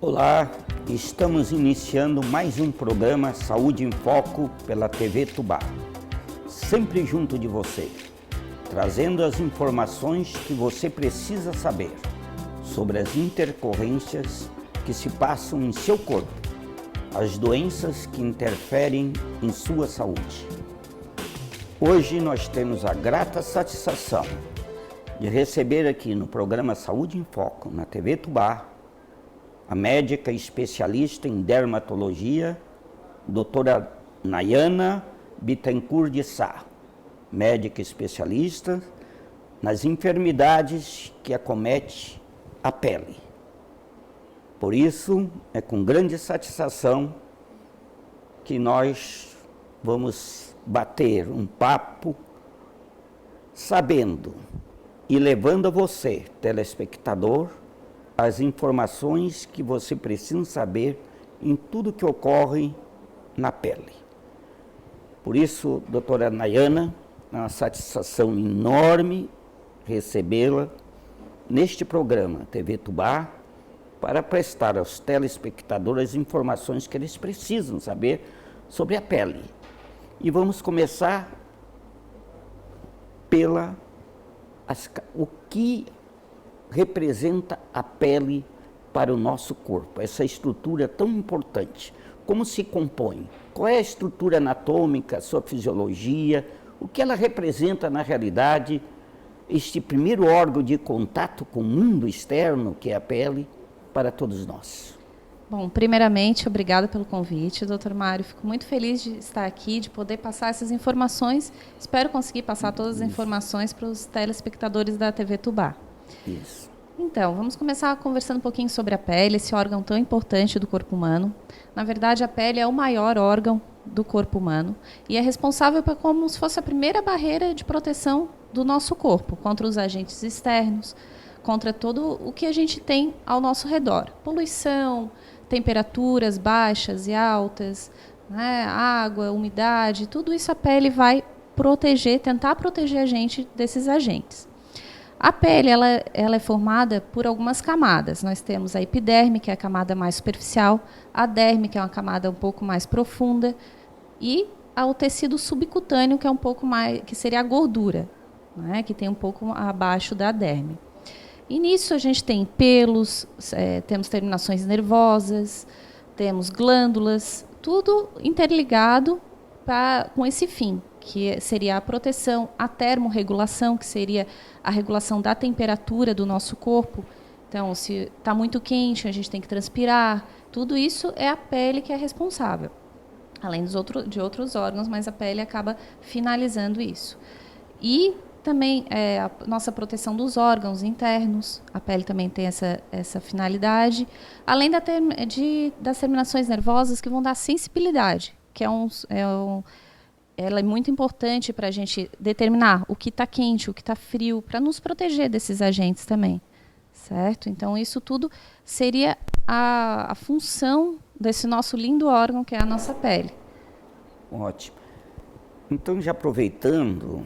Olá, estamos iniciando mais um programa Saúde em Foco pela TV Tubá. Sempre junto de você, trazendo as informações que você precisa saber sobre as intercorrências que se passam em seu corpo, as doenças que interferem em sua saúde. Hoje nós temos a grata satisfação de receber aqui no programa Saúde em Foco, na TV Tubá, a médica especialista em dermatologia, doutora Nayana Bittencourt de Sá, médica especialista nas enfermidades que acomete a pele. Por isso, é com grande satisfação que nós vamos bater um papo sabendo e levando a você, telespectador, as informações que você precisa saber em tudo que ocorre na pele. Por isso, doutora Nayana, é uma satisfação enorme recebê-la neste programa TV Tubá para prestar aos telespectadores as informações que eles precisam saber sobre a pele. E vamos começar o que representa a pele para o nosso corpo, essa estrutura tão importante. Como se compõe? Qual é a estrutura anatômica, a sua fisiologia, o que ela representa na realidade, este primeiro órgão de contato com o mundo externo, que é a pele, para todos nós. Bom, primeiramente, obrigada pelo convite, Dr. Mário. Fico muito feliz de estar aqui, de poder passar essas informações. Espero conseguir passar todas as informações para os telespectadores da TV Tubá. Isso. Então, vamos começar conversando um pouquinho sobre a pele, esse órgão tão importante do corpo humano. Na verdade, a pele é o maior órgão do corpo humano e é responsável por como se fosse a primeira barreira de proteção do nosso corpo contra os agentes externos, contra todo o que a gente tem ao nosso redor. Poluição, temperaturas baixas e altas, né, água, umidade, tudo isso a pele vai proteger, tentar proteger a gente desses agentes. A pele ela é formada por algumas camadas. Nós temos a epiderme, que é a camada mais superficial, a derme, que é uma camada um pouco mais profunda, e o tecido subcutâneo, que é um pouco mais, que seria a gordura, né, que tem um pouco abaixo da derme. E nisso a gente tem pelos, temos terminações nervosas, temos glândulas, tudo interligado com esse fim, que seria a proteção, a termorregulação, que seria a regulação da temperatura do nosso corpo. Então, se está muito quente, a gente tem que transpirar. Tudo isso é a pele que é responsável, além de outros órgãos, mas a pele acaba finalizando isso. E também a nossa proteção dos órgãos internos, a pele também tem essa finalidade, além das terminações nervosas que vão dar sensibilidade, que ela é muito importante para a gente determinar o que está quente, o que está frio, para nos proteger desses agentes também, certo? Então, isso tudo seria a função desse nosso lindo órgão, que é a nossa pele. Ótimo. Então, já aproveitando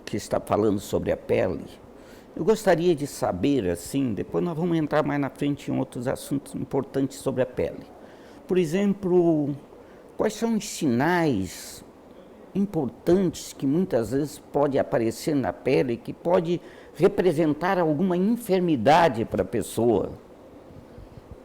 que está falando sobre a pele, eu gostaria de saber, assim, depois nós vamos entrar mais na frente em outros assuntos importantes sobre a pele. Por exemplo, quais são os sinais importantes que muitas vezes pode aparecer na pele, que pode representar alguma enfermidade para a pessoa?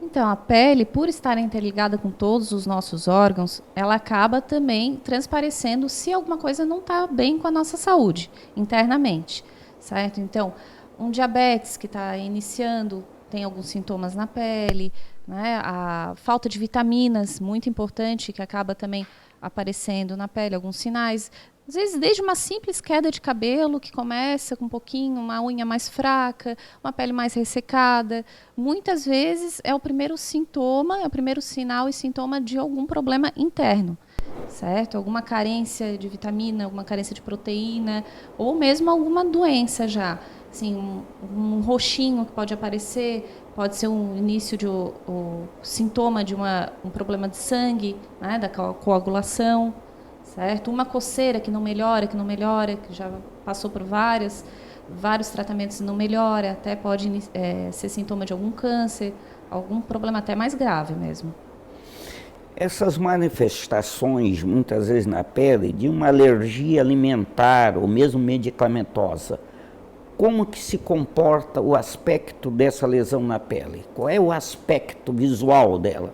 Então, a pele, por estar interligada com todos os nossos órgãos, ela acaba também transparecendo se alguma coisa não está bem com a nossa saúde, internamente, certo? Então, um diabetes que está iniciando, tem alguns sintomas na pele, né? A falta de vitaminas, muito importante, que acaba também aparecendo na pele, alguns sinais. Às vezes, desde uma simples queda de cabelo, que começa com um pouquinho, uma unha mais fraca, uma pele mais ressecada, muitas vezes é o primeiro sintoma, é o primeiro sinal e sintoma de algum problema interno, certo? Alguma carência de vitamina, alguma carência de proteína, ou mesmo alguma doença já. Assim, um roxinho que pode aparecer, pode ser um início de sintoma de um problema de sangue, né, da coagulação. Certo? Uma coceira que não melhora, que já passou por vários tratamentos e não melhora, até pode ser sintoma de algum câncer, algum problema até mais grave mesmo. Essas manifestações, muitas vezes na pele, de uma alergia alimentar ou mesmo medicamentosa, como que se comporta o aspecto dessa lesão na pele? Qual é o aspecto visual dela?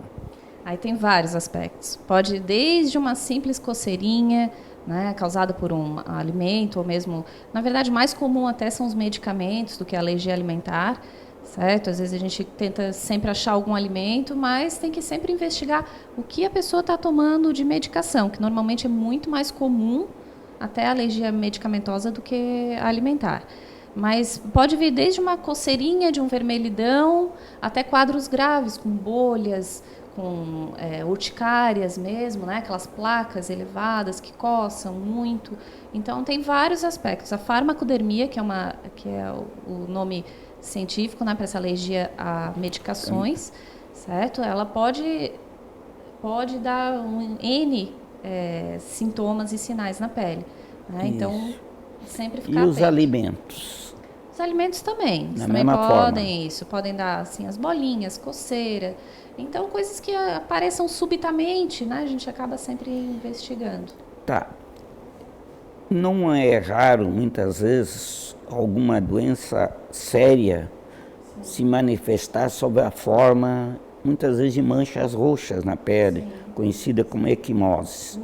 Aí tem vários aspectos. Pode ir desde uma simples coceirinha, né, causada por um alimento, ou mesmo, na verdade, mais comum até são os medicamentos do que a alergia alimentar, certo? Às vezes a gente tenta sempre achar algum alimento, mas tem que sempre investigar o que a pessoa está tomando de medicação, que normalmente é muito mais comum até a alergia medicamentosa do que a alimentar. Mas pode vir desde uma coceirinha, de um vermelhidão, até quadros graves, com bolhas, com urticárias mesmo, né? Aquelas placas elevadas que coçam muito. Então, tem vários aspectos. A farmacodermia, que é o nome científico, né, para essa alergia a medicações, certo? Ela pode dar N sintomas e sinais na pele. Né? Então, sempre ficar atento. E os atento. alimentos? Os alimentos também. Eles também podem dar assim, as bolinhas, coceira. Então, coisas que apareçam subitamente, né? A gente acaba sempre investigando. Tá. Não é raro, muitas vezes, alguma doença séria se manifestar sob a forma, muitas vezes, de manchas roxas na pele, conhecida como equimose.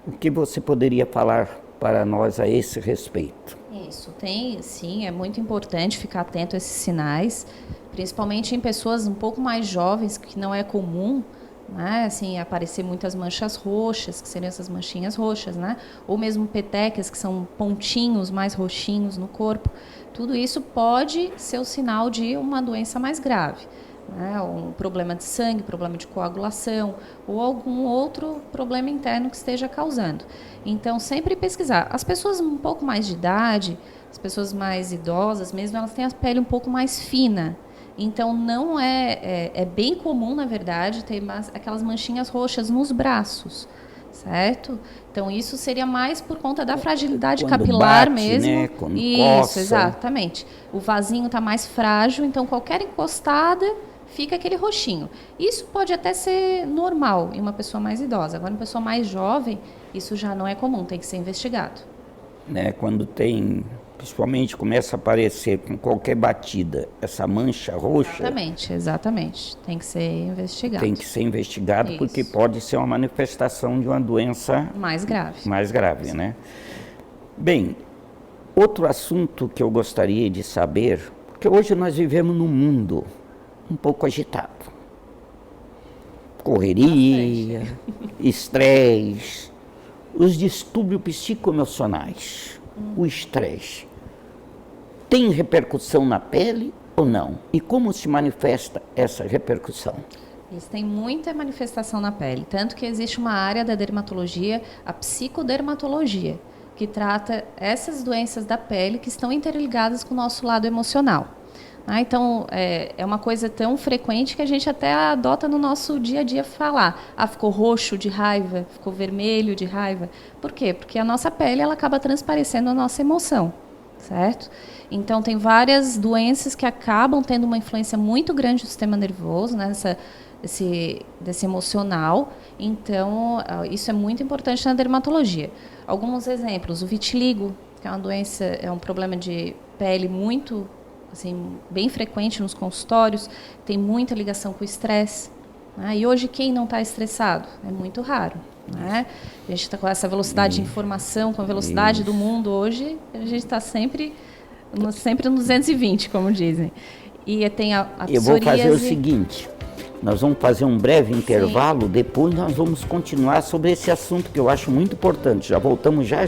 O que você poderia falar para nós a esse respeito? Isso, sim, é muito importante ficar atento a esses sinais, principalmente em pessoas um pouco mais jovens, que não é comum, né, assim, aparecer muitas manchas roxas, que seriam essas manchinhas roxas, né, ou mesmo petecas, que são pontinhos mais roxinhos no corpo. Tudo isso pode ser o sinal de uma doença mais grave, né, um problema de sangue, problema de coagulação, ou algum outro problema interno que esteja causando. Então, sempre pesquisar. As pessoas um pouco mais de idade, as pessoas mais idosas mesmo, elas têm a pele um pouco mais fina. Então, não é bem comum, na verdade, ter aquelas manchinhas roxas nos braços, certo? Então, isso seria mais por conta da fragilidade capilar bate, mesmo. Né? Quando Isso, coça. exatamente. O vasinho está mais frágil, então qualquer encostada fica aquele roxinho. Isso pode até ser normal em uma pessoa mais idosa. Agora, em uma pessoa mais jovem, isso já não é comum, tem que ser investigado. Né? Quando tem, principalmente, começa a aparecer com qualquer batida, essa mancha roxa... Exatamente. Tem que ser investigado. Tem que ser investigado, isso. Porque pode ser uma manifestação de uma doença... mais grave. Mais grave, né? Bem, outro assunto que eu gostaria de saber, porque hoje nós vivemos num mundo um pouco agitado. Correria, estresse, os distúrbios psicoemocionais, o estresse. Tem repercussão na pele ou não? E como se manifesta essa repercussão? Eles têm muita manifestação na pele, tanto que existe uma área da dermatologia, a psicodermatologia, que trata essas doenças da pele que estão interligadas com o nosso lado emocional. Então, é uma coisa tão frequente que a gente até adota no nosso dia a dia falar. Ficou roxo de raiva, ficou vermelho de raiva. Por quê? Porque a nossa pele ela acaba transparecendo a nossa emoção, certo? Então, tem várias doenças que acabam tendo uma influência muito grande no sistema nervoso, né? Desse emocional. Então, isso é muito importante na dermatologia. Alguns exemplos, o vitiligo, que é uma doença, é um problema de pele muito... assim, bem frequente nos consultórios, tem muita ligação com o estresse. Né? E hoje, quem não está estressado? É muito raro. Né? A gente está com essa velocidade de informação, com a velocidade do mundo hoje, a gente está sempre no 220, como dizem. E tem a psoríase... Eu vou fazer o seguinte, nós vamos fazer um breve intervalo, depois nós vamos continuar sobre esse assunto que eu acho muito importante. Já voltamos já.